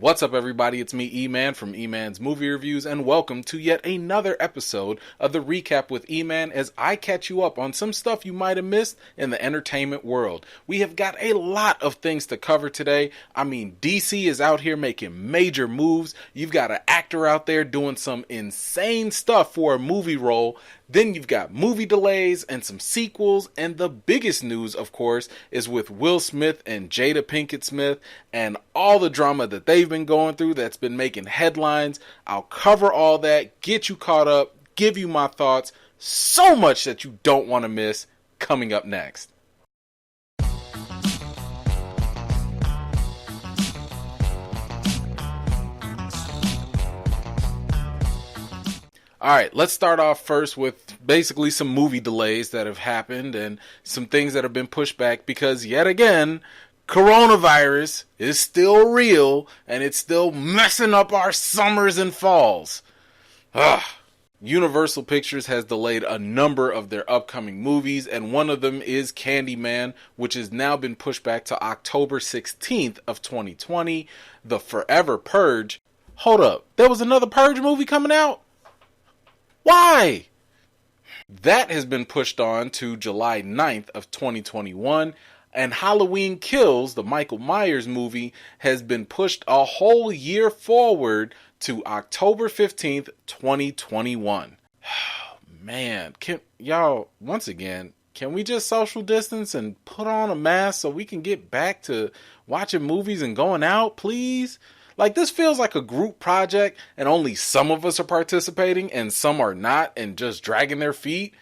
What's up, everybody? It's me, E-Man from E-Man's Movie Reviews, and welcome to yet another episode of the Recap with E-Man as I catch you up on some stuff you might have missed in the entertainment world. We have got a lot of things to cover today. I mean, DC is out here making major moves. You've got an actor out there doing some insane stuff for a movie role. Then you've got movie delays and some sequels, and the biggest news, of course, is with Will Smith and Jada Pinkett Smith and all the drama that they've been going through that's been making headlines. I'll cover all that, get you caught up, give you my thoughts, so much that you don't want to miss coming up next. Alright, let's start off first with basically some movie delays that have happened and some things that have been pushed back because, yet again, coronavirus is still real and it's still messing up our summers and falls. Universal Pictures has delayed a number of their upcoming movies, and one of them is Candyman, which has now been pushed back to October 16th of 2020. The Forever Purge. Hold up, there was another Purge movie coming out? Why? That has been pushed on to July 9th of 2021, and Halloween Kills, the Michael Myers movie, has been pushed a whole year forward to October 15th, 2021. Man, once again, can we just social distance and put on a mask so we can get back to watching movies and going out, please? Like, this feels like a group project and only some of us are participating and some are not and just dragging their feet.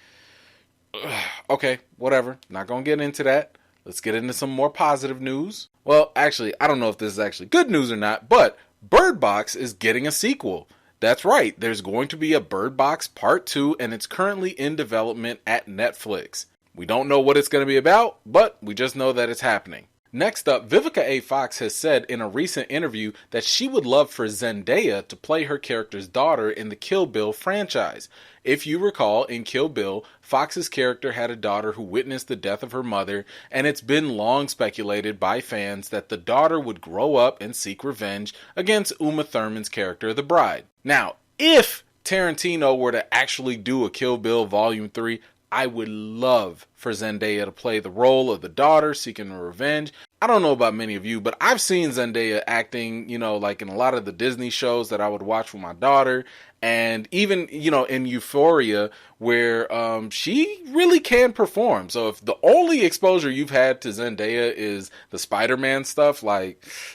Okay, whatever. Not gonna get into that. Let's get into some more positive news. Well, actually, I don't know if this is actually good news or not, but Bird Box is getting a sequel. That's right, there's going to be a Bird Box Part 2 and it's currently in development at Netflix. We don't know what it's going to be about, but we just know that it's happening. Next up, Vivica A. Fox has said in a recent interview that she would love for Zendaya to play her character's daughter in the Kill Bill franchise. If you recall, in Kill Bill, Fox's character had a daughter who witnessed the death of her mother, and it's been long speculated by fans that the daughter would grow up and seek revenge against Uma Thurman's character, the bride. Now, if Tarantino were to actually do a Kill Bill Volume 3, I would love for Zendaya to play the role of the daughter seeking revenge. I don't know about many of you, but I've seen Zendaya acting, like in a lot of the Disney shows that I would watch with my daughter. And even, in Euphoria, where she really can perform. So if the only exposure you've had to Zendaya is the Spider-Man stuff,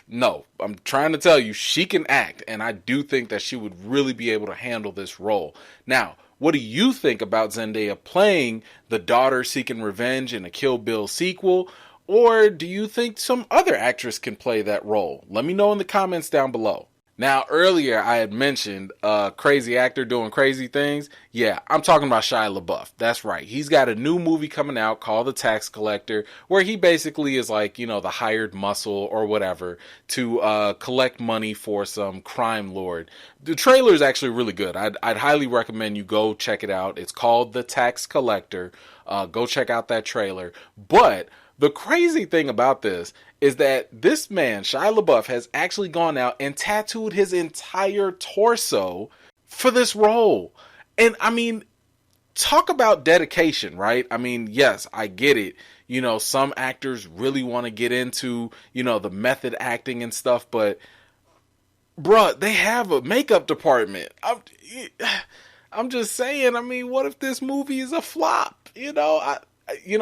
no, I'm trying to tell you, she can act. And I do think that she would really be able to handle this role. Now, what do you think about Zendaya playing the daughter seeking revenge in a Kill Bill sequel? Or do you think some other actress can play that role? Let me know in the comments down below. Now, earlier I had mentioned a crazy actor doing crazy things. Yeah, I'm talking about Shia LaBeouf. That's right. He's got a new movie coming out called The Tax Collector, where he basically is like, the hired muscle or whatever to collect money for some crime lord. The trailer is actually really good. I'd highly recommend you go check it out. It's called The Tax Collector. Go check out that trailer. But the crazy thing about this is that this man, Shia LaBeouf, has actually gone out and tattooed his entire torso for this role. And I mean, talk about dedication, right? I mean, yes, I get it. Some actors really want to get into, the method acting and stuff, but bruh, they have a makeup department. I'm just saying, I mean, what if this movie is a flop? You know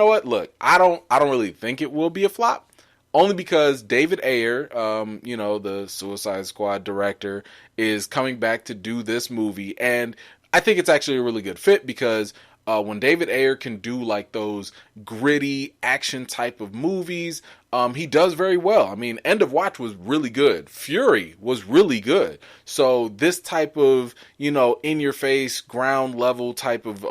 what? Look, I don't really think it will be a flop. Only because David Ayer, the Suicide Squad director, is coming back to do this movie. And I think it's actually a really good fit because when David Ayer can do like those gritty action type of movies, he does very well. I mean, End of Watch was really good. Fury was really good. So this type of, in your face, ground level type of,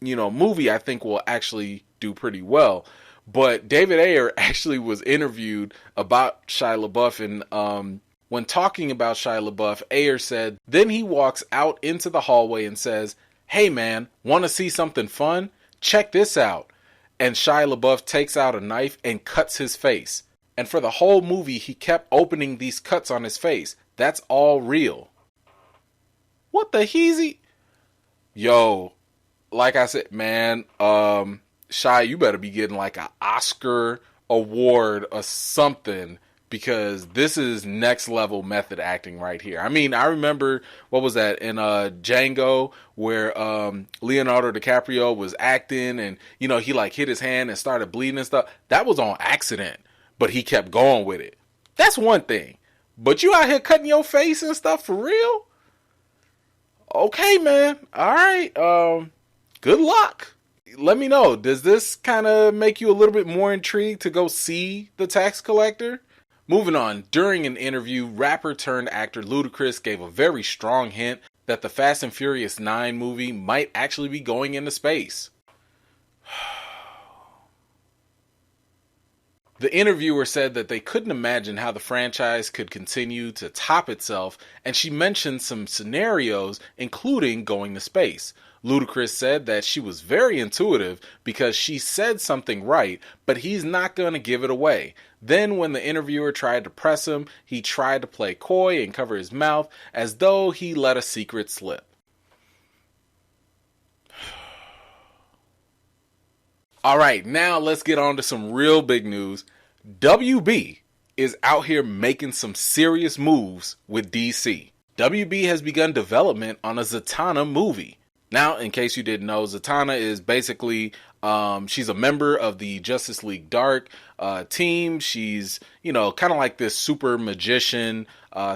movie, I think will actually do pretty well. But David Ayer actually was interviewed about Shia LaBeouf, and when talking about Shia LaBeouf, Ayer said, then he walks out into the hallway and says, "Hey man, want to see something fun? Check this out." And Shia LaBeouf takes out a knife and cuts his face. And for the whole movie, he kept opening these cuts on his face. That's all real. What the heezy? Yo, like I said, man, Shy, you better be getting like an Oscar award or something, because this is next level method acting right here. I mean, I remember, what was that, in Django, where Leonardo DiCaprio was acting and, you know, he like hit his hand and started bleeding and stuff. That was on accident, but he kept going with it. That's one thing. But you out here cutting your face and stuff for real? Okay, man. All right. Good luck. Let me know. Does this kind of make you a little bit more intrigued to go see The Tax Collector? Moving on, during an interview, rapper turned actor Ludacris gave a very strong hint that the Fast and Furious 9 movie might actually be going into space. The interviewer said that they couldn't imagine how the franchise could continue to top itself, and she mentioned some scenarios, including going to space. Ludacris said that she was very intuitive because she said something right, but he's not going to give it away. Then when the interviewer tried to press him, he tried to play coy and cover his mouth as though he let a secret slip. Alright, now let's get on to some real big news. WB is out here making some serious moves with DC. WB has begun development on a Zatanna movie. Now, in case you didn't know, Zatanna is basically, she's a member of the Justice League Dark team. She's, you know, kind of like this super magician.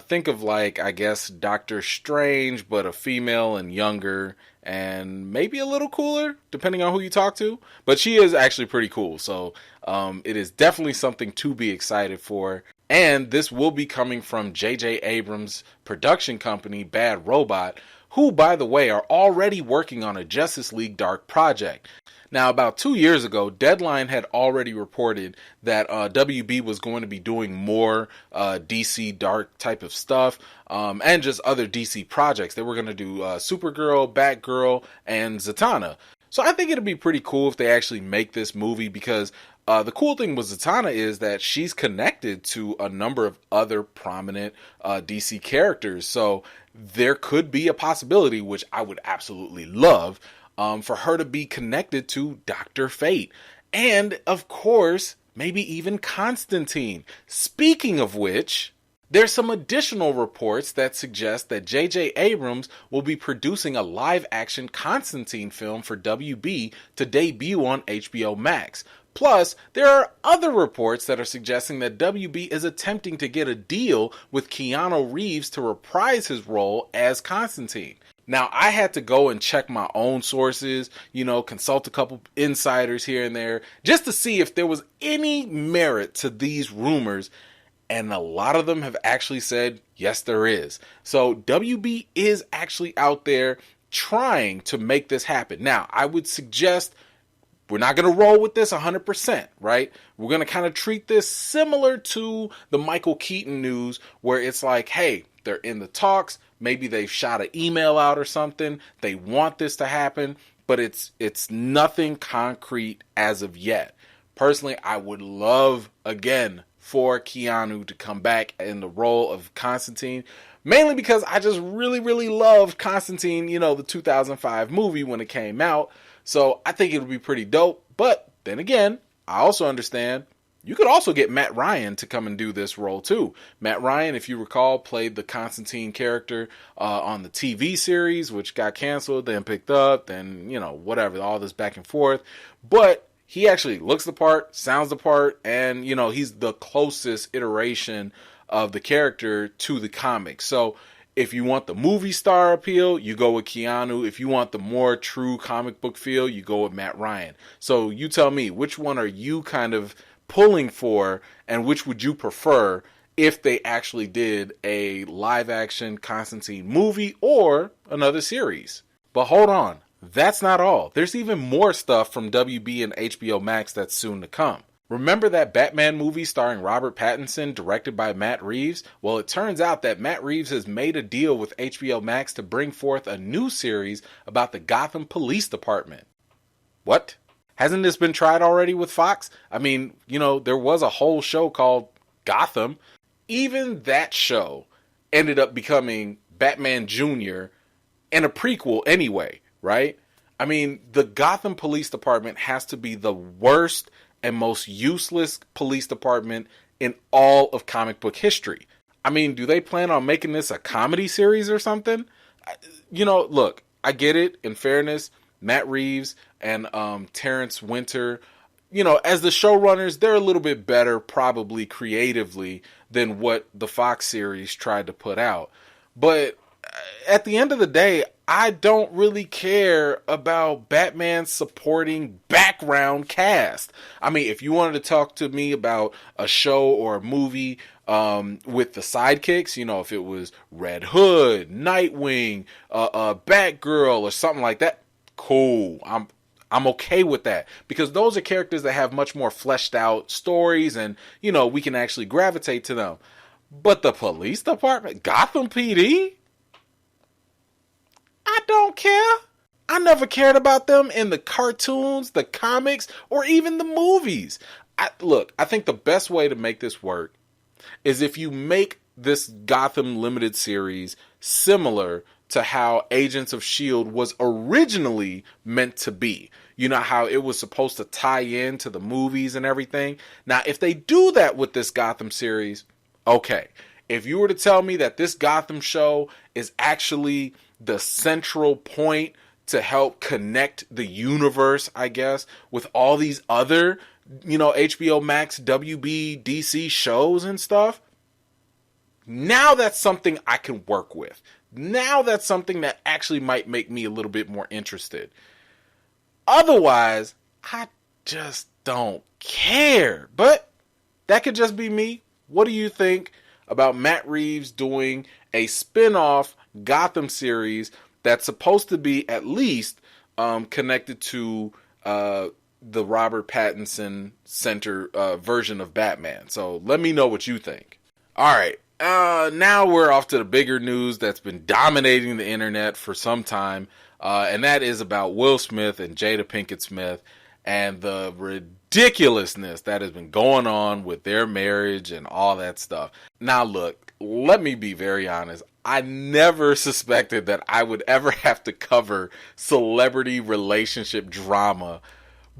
Think of like, I guess, Doctor Strange, but a female and younger and maybe a little cooler, depending on who you talk to. But she is actually pretty cool. So it is definitely something to be excited for. And this will be coming from J.J. Abrams' production company, Bad Robot, who, by the way, are already working on a Justice League Dark project. Now, about 2 years ago, Deadline had already reported that WB was going to be doing more DC Dark type of stuff, and just other DC projects. They were going to do Supergirl, Batgirl, and Zatanna. So I think it'd be pretty cool if they actually make this movie, because the cool thing with Zatanna is that she's connected to a number of other prominent DC characters. So there could be a possibility, which I would absolutely love, for her to be connected to Dr. Fate. And, of course, maybe even Constantine. Speaking of which, there's some additional reports that suggest that J.J. Abrams will be producing a live-action Constantine film for WB to debut on HBOmax. Plus, there are other reports that are suggesting that WB is attempting to get a deal with Keanu Reeves to reprise his role as Constantine. Now, I had to go and check my own sources, you know, consult a couple insiders here and there, just to see if there was any merit to these rumors. And a lot of them have actually said, yes, there is. So WB is actually out there trying to make this happen. Now, I would suggest we're not going to roll with this 100%, right? We're going to kind of treat this similar to the Michael Keaton news, where it's like, hey, they're in the talks. Maybe they've shot an email out or something. They want this to happen, but it's nothing concrete as of yet. Personally, I would love, again, for Keanu to come back in the role of Constantine, mainly because I just really, really loved Constantine, you know, the 2005 movie when it came out. So I think it would be pretty dope. But then again, I also understand you could also get Matt Ryan to come and do this role too. Matt Ryan, if you recall, played the Constantine character on the TV series, which got canceled, then picked up, then, you know, whatever, all this back and forth. But he actually looks the part, sounds the part, and, you know, he's the closest iteration of the character to the comics. So if you want the movie star appeal, you go with Keanu. If you want the more true comic book feel, you go with Matt Ryan. So you tell me, which one are you kind of pulling for, and which would you prefer if they actually did a live action Constantine movie or another series? But hold on, that's not all. There's even more stuff from WB and HBOmax that's soon to come. Remember that Batman movie starring Robert Pattinson, directed by Matt Reeves? Well, it turns out that Matt Reeves has made a deal with HBOmax to bring forth a new series about the Gotham Police Department. What? Hasn't this been tried already with Fox? I mean, you know, there was a whole show called Gotham. Even that show ended up becoming Batman Jr. and a prequel anyway, right? I mean, the Gotham Police Department has to be the worst and most useless police department in all of comic book history. I mean, do they plan on making this a comedy series or something? Look, I get it. In fairness, Matt Reeves and Terrence Winter, as the showrunners, they're a little bit better probably creatively than what the Fox series tried to put out. But at the end of the day, I don't really care about Batman's supporting background cast. I mean, if you wanted to talk to me about a show or a movie with the sidekicks, if it was Red Hood, Nightwing, Batgirl, or something like that, cool. I'm okay with that, because those are characters that have much more fleshed out stories, and we can actually gravitate to them. But the police department, Gotham PD, I don't care. I never cared about them in the cartoons, the comics, or even the movies. I think the best way to make this work is if you make this Gotham limited series similar to how Agents of S.H.I.E.L.D. was originally meant to be. You know how it was supposed to tie in to the movies and everything? Now, if they do that with this Gotham series, okay. If you were to tell me that this Gotham show is actually the central point to help connect the universe, I guess, with all these other, HBOmax, WB, DC shows and stuff, now that's something I can work with. Now that's something that actually might make me a little bit more interested. Otherwise, I just don't care. But that could just be me. What do you think about Matt Reeves doing a spin-off Gotham series that's supposed to be at least connected to the Robert Pattinson center version of Batman? So let me know what you think. All right. Now we're off to the bigger news that's been dominating the internet for some time. And that is about Will Smith and Jada Pinkett Smith and the ridiculousness that has been going on with their marriage and all that stuff. Now, look, let me be very honest. I never suspected that I would ever have to cover celebrity relationship drama.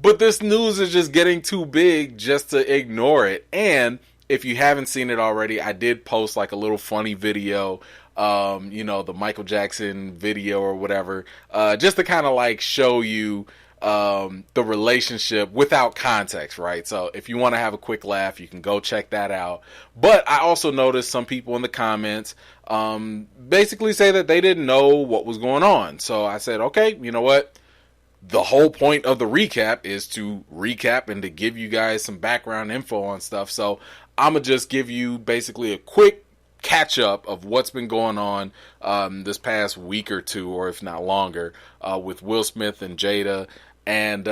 But this news is just getting too big just to ignore it. And if you haven't seen it already, I did post like a little funny video, the Michael Jackson video or whatever, just to kind of like show you the relationship without context, right? So if you want to have a quick laugh, you can go check that out. But I also noticed some people in the comments basically say that they didn't know what was going on. So I said, okay, you know what? The whole point of the recap is to recap and to give you guys some background info on stuff. So I'm going to just give you basically a quick catch up of what's been going on this past week or two, or if not longer, with Will Smith and Jada, and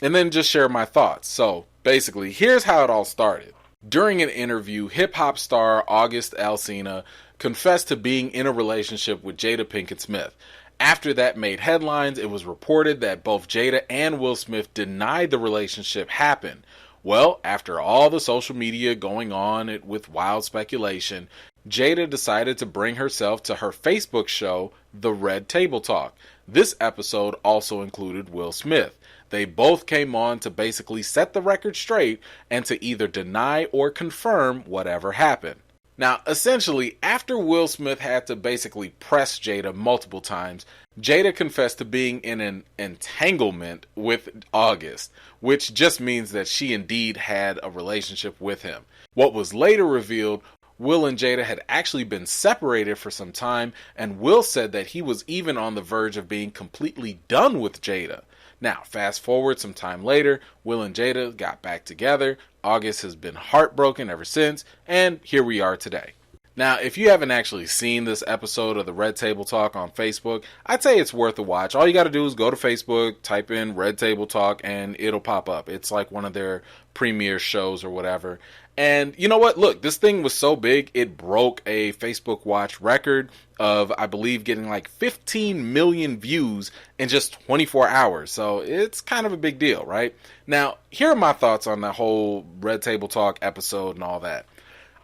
then just share my thoughts. So basically, here's how it all started. During an interview, hip-hop star August Alsina confessed to being in a relationship with Jada Pinkett Smith. After that made headlines, it was reported that both Jada and Will Smith denied the relationship happened. Well, after all the social media going on with wild speculation, Jada decided to bring herself to her Facebook show, The Red Table Talk. This episode also included Will Smith. They both came on to basically set the record straight and to either deny or confirm whatever happened. Now, essentially, after Will Smith had to basically press Jada multiple times, Jada confessed to being in an entanglement with August, which just means that she indeed had a relationship with him. What was later revealed, Will and Jada had actually been separated for some time, and Will said that he was even on the verge of being completely done with Jada. Now, fast forward some time later, Will and Jada got back together. August has been heartbroken ever since, and here we are today. Now, if you haven't actually seen this episode of the Red Table Talk on Facebook, I'd say it's worth a watch. All you got to do is go to Facebook, type in Red Table Talk, and it'll pop up. It's like one of their premiere shows or whatever. And you know what? Look, this thing was so big, it broke a Facebook watch record of, I believe, getting like 15 million views in just 24 hours. So it's kind of a big deal, right? Now, here are my thoughts on the whole Red Table Talk episode and all that.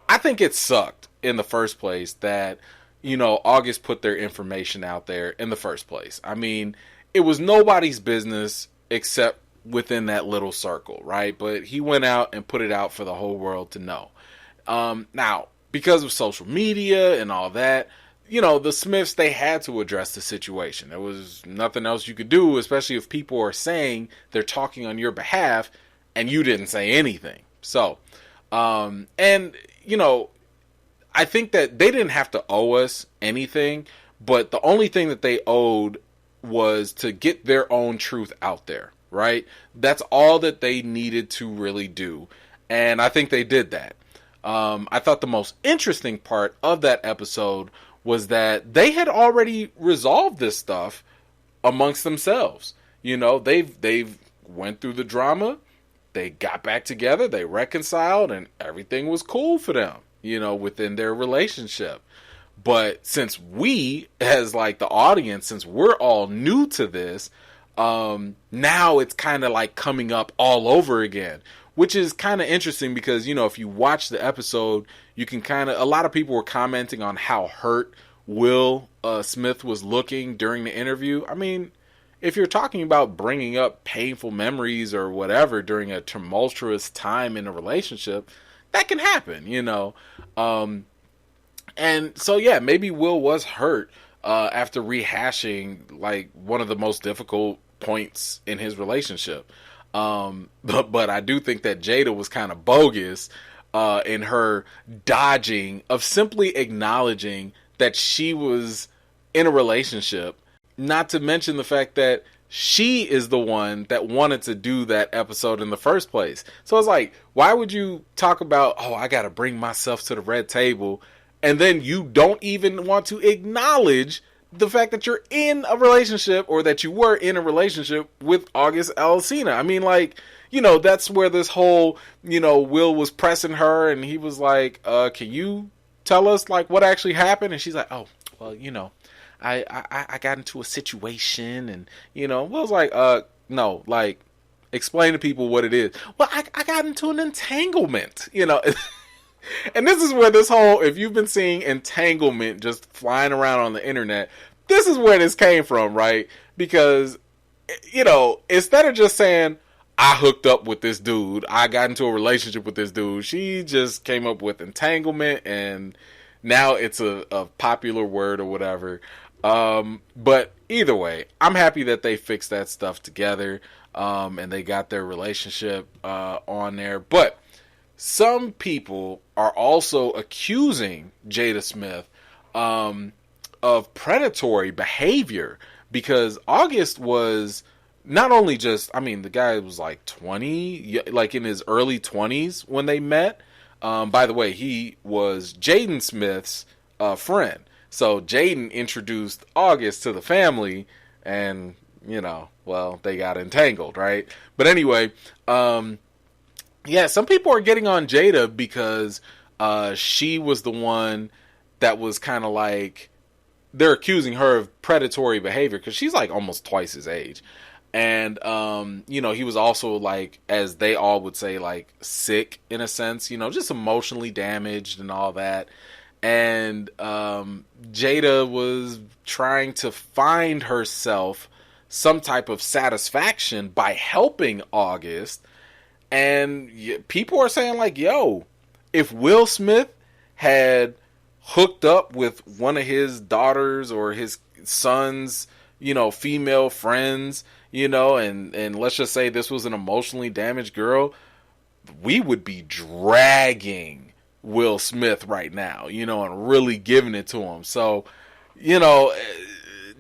I think it sucked in the first place that, August put their information out there in the first place. I mean, it was nobody's business except within that little circle, right? But he went out and put it out for the whole world to know. Now, because of social media and all that, the Smiths, they had to address the situation. There was nothing else you could do, especially if people are saying they're talking on your behalf and you didn't say anything. So, and, I think that they didn't have to owe us anything, but the only thing that they owed was to get their own truth out there, right? That's all that they needed to really do. And I think they did that. I thought the most interesting part of that episode was that they had already resolved this stuff amongst themselves. They've went through the drama, they got back together, they reconciled, and everything was cool for them, within their relationship. But since we, as like the audience, since we're all new to this, now it's kind of like coming up all over again, which is kind of interesting because, if you watch the episode, you can a lot of people were commenting on how hurt Will Smith was looking during the interview. I mean, if you're talking about bringing up painful memories or whatever during a tumultuous time in a relationship, that can happen, and so, yeah, maybe Will was hurt after rehashing like one of the most difficult points in his relationship. But I do think that Jada was kind of bogus in her dodging of simply acknowledging that she was in a relationship, not to mention the fact that she is the one that wanted to do that episode in the first place. So it's like, why would you talk about, oh, I got to bring myself to the red table, and then you don't even want to acknowledge the fact that you're in a relationship or that you were in a relationship with August Alsina? I mean, like, that's where this whole, Will was pressing her and he was like, can you tell us like what actually happened? And she's like, oh, well, I got into a situation and, Will's like, no, like, explain to people what it is. Well, I got into an entanglement, And this is where this whole, if you've been seeing entanglement just flying around on the internet, this is where this came from, right? Because, instead of just saying, I hooked up with this dude, I got into a relationship with this dude, she just came up with entanglement, and now it's a popular word or whatever. But either way, I'm happy that they fixed that stuff together, and they got their relationship on there. But some people are also accusing Jada Smith of predatory behavior because August was not only just, I mean, the guy was like 20, like in his early 20s when they met. By the way, he was Jaden Smith's friend. So Jaden introduced August to the family and, well, they got entangled, right? But anyway, yeah, some people are getting on Jada because she was the one that was kind of like, they're accusing her of predatory behavior because she's like almost twice his age. And, he was also like, as they all would say, like sick in a sense, just emotionally damaged and all that. And Jada was trying to find herself some type of satisfaction by helping August. And people are saying like, yo, if Will Smith had hooked up with one of his daughters or his son's, female friends, and let's just say this was an emotionally damaged girl, we would be dragging Will Smith right now, and really giving it to him. So,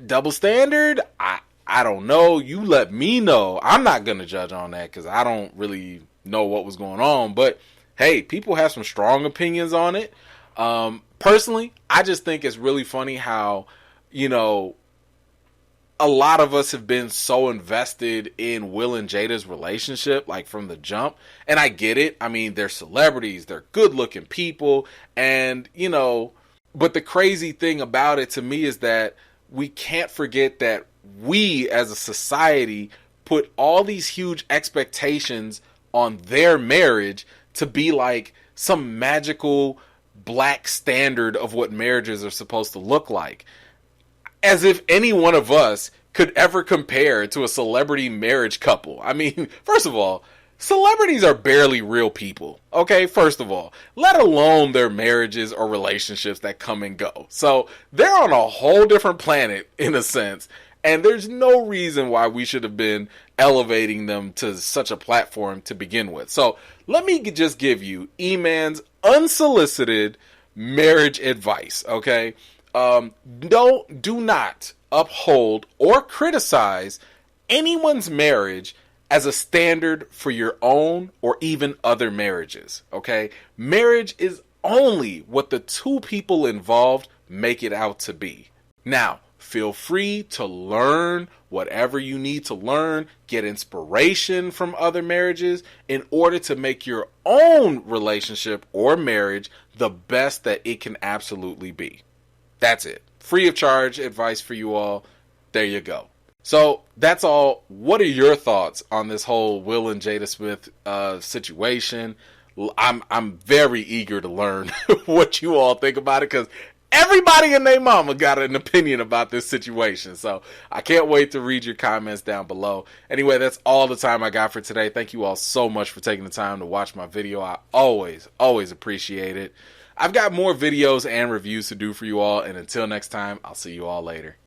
double standard, I don't know. You let me know. I'm not going to judge on that because I don't really know what was going on. But, hey, people have some strong opinions on it. Personally, I just think it's really funny how, a lot of us have been so invested in Will and Jada's relationship, like from the jump. And I get it. I mean, they're celebrities. They're good-looking people. And, but the crazy thing about it to me is that we can't forget that we as a society put all these huge expectations on their marriage to be like some magical, black standard of what marriages are supposed to look like. As if any one of us could ever compare to a celebrity marriage couple. I mean, first of all, celebrities are barely real people, okay? First of all, let alone their marriages or relationships that come and go. So they're on a whole different planet, in a sense, and there's no reason why we should have been elevating them to such a platform to begin with. So let me just give you E-Man's unsolicited marriage advice, okay? Do not uphold or criticize anyone's marriage as a standard for your own or even other marriages, okay? Marriage is only what the two people involved make it out to be. Now, feel free to learn whatever you need to learn, get inspiration from other marriages in order to make your own relationship or marriage the best that it can absolutely be. That's it. Free of charge advice for you all. There you go. So that's all. What are your thoughts on this whole Will and Jada Smith situation? I'm very eager to learn what you all think about it, because everybody and their mama got an opinion about this situation. So I can't wait to read your comments down below. Anyway, that's all the time I got for today. Thank you all so much for taking the time to watch my video. I always appreciate it. I've got more videos and reviews to do for you all, and until next time, I'll see you all later.